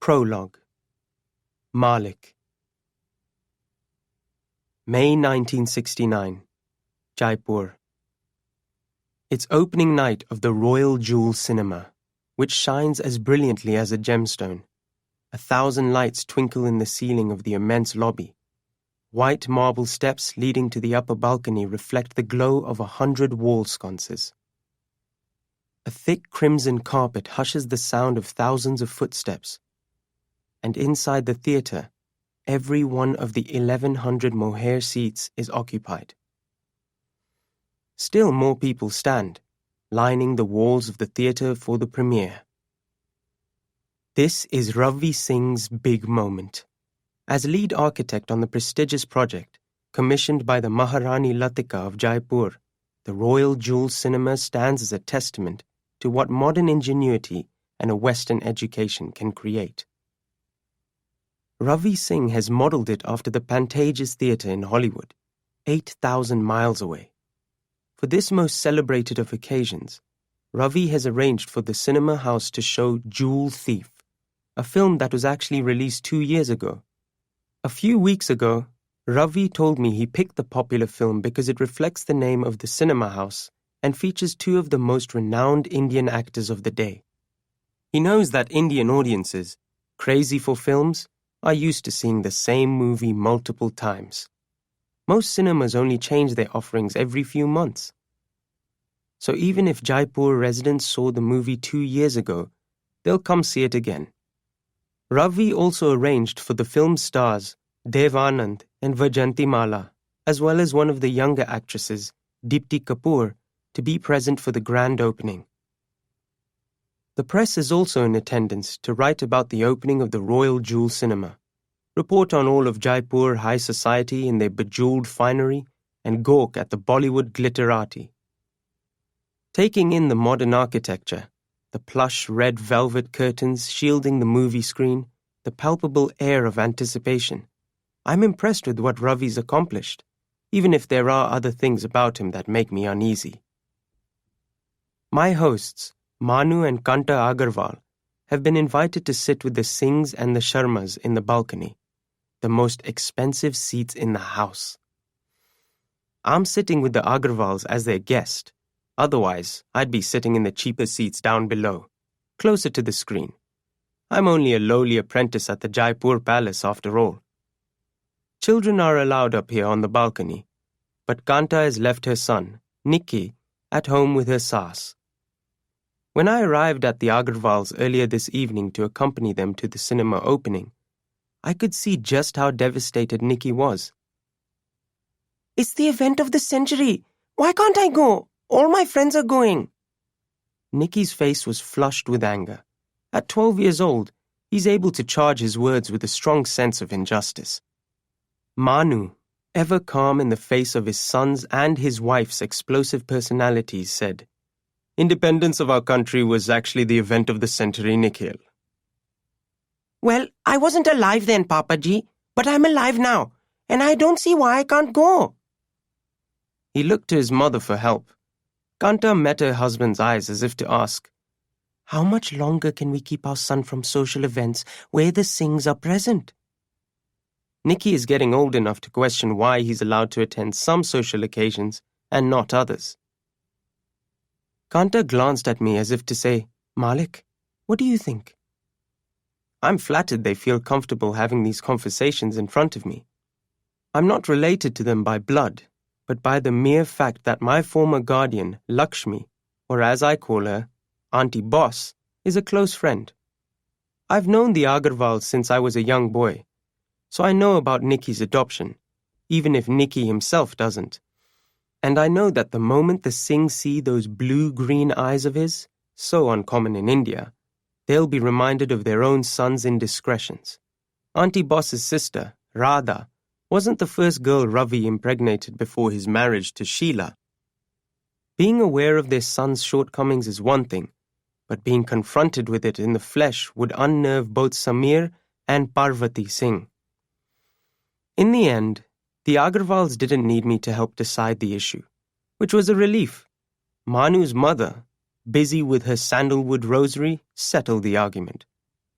Prologue. Malik. May 1969. Jaipur. It's opening night of the Royal Jewel Cinema, which shines as brilliantly as a gemstone. 1,000 lights twinkle in the ceiling of the immense lobby. White marble steps leading to the upper balcony reflect the glow of 100 wall sconces. A thick crimson carpet hushes the sound of thousands of footsteps. And inside the theatre, every one of the 1,100 mohair seats is occupied. Still more people stand, lining the walls of the theatre for the premiere. This is Ravi Singh's big moment. As lead architect on the prestigious project, commissioned by the Maharani Latika of Jaipur, the Royal Jewel Cinema stands as a testament to what modern ingenuity and a Western education can create. Ravi Singh has modelled it after the Pantages Theatre in Hollywood, 8,000 miles away. For this most celebrated of occasions, Ravi has arranged for the cinema house to show Jewel Thief, a film that was actually released 2 years ago. A few weeks ago, Ravi told me he picked the popular film because it reflects the name of the cinema house and features two of the most renowned Indian actors of the day. He knows that Indian audiences, crazy for films, are used to seeing the same movie multiple times. Most cinemas only change their offerings every few months. So even if Jaipur residents saw the movie 2 years ago, they'll come see it again. Ravi also arranged for the film stars Dev Anand and Vajanti Mala, as well as one of the younger actresses, Deepti Kapoor, to be present for the grand opening. The press is also in attendance to write about the opening of the Royal Jewel Cinema, report on all of Jaipur high society in their bejeweled finery, and gawk at the Bollywood glitterati. Taking in the modern architecture, the plush red velvet curtains shielding the movie screen, the palpable air of anticipation, I'm impressed with what Ravi's accomplished, even if there are other things about him that make me uneasy. My hosts, Manu and Kanta Agarwal, have been invited to sit with the Singh'S and the Sharmas in the balcony, the most expensive seats in the house. I'm sitting with the Agarwals as their guest. Otherwise, I'd be sitting in the cheaper seats down below, closer to the screen. I'm only a lowly apprentice at the Jaipur Palace after all. Children are allowed up here on the balcony, but Kanta has left her son, Nikki, at home with her saas. When I arrived at the Agarwals earlier this evening to accompany them to the cinema opening, I could see just how devastated Nikki was. "It's the event of the century. Why can't I go? All my friends are going." Nikki's face was flushed with anger. At 12 years old, he's able to charge his words with a strong sense of injustice. Manu, ever calm in the face of his son's and his wife's explosive personalities, said, "Independence of our country was actually the event of the century, Nikhil." "Well, I wasn't alive then, Papaji, but I'm alive now, and I don't see why I can't go." He looked to his mother for help. Kanta met her husband's eyes as if to ask, "How much longer can we keep our son from social events where the Singh'S are present?" Nikki is getting old enough to question why he's allowed to attend some social occasions and not others. Kanta glanced at me as if to say, "Malik, what do you think?" I'm flattered they feel comfortable having these conversations in front of me. I'm not related to them by blood, but by the mere fact that my former guardian, Lakshmi, or as I call her, Auntie Boss, is a close friend. I've known the Agarwals since I was a young boy, so I know about Nikki's adoption, even if Nikki himself doesn't. And I know that the moment the Singh'S see those blue-green eyes of his, so uncommon in India, they'll be reminded of their own son's indiscretions. Auntie Boss's sister, Radha, wasn't the first girl Ravi impregnated before his marriage to Sheila. Being aware of their son's shortcomings is one thing, but being confronted with it in the flesh would unnerve both Samir and Parvati Singh. In the end, the Agarwals didn't need me to help decide the issue, which was a relief. Manu's mother, busy with her sandalwood rosary, settled the argument.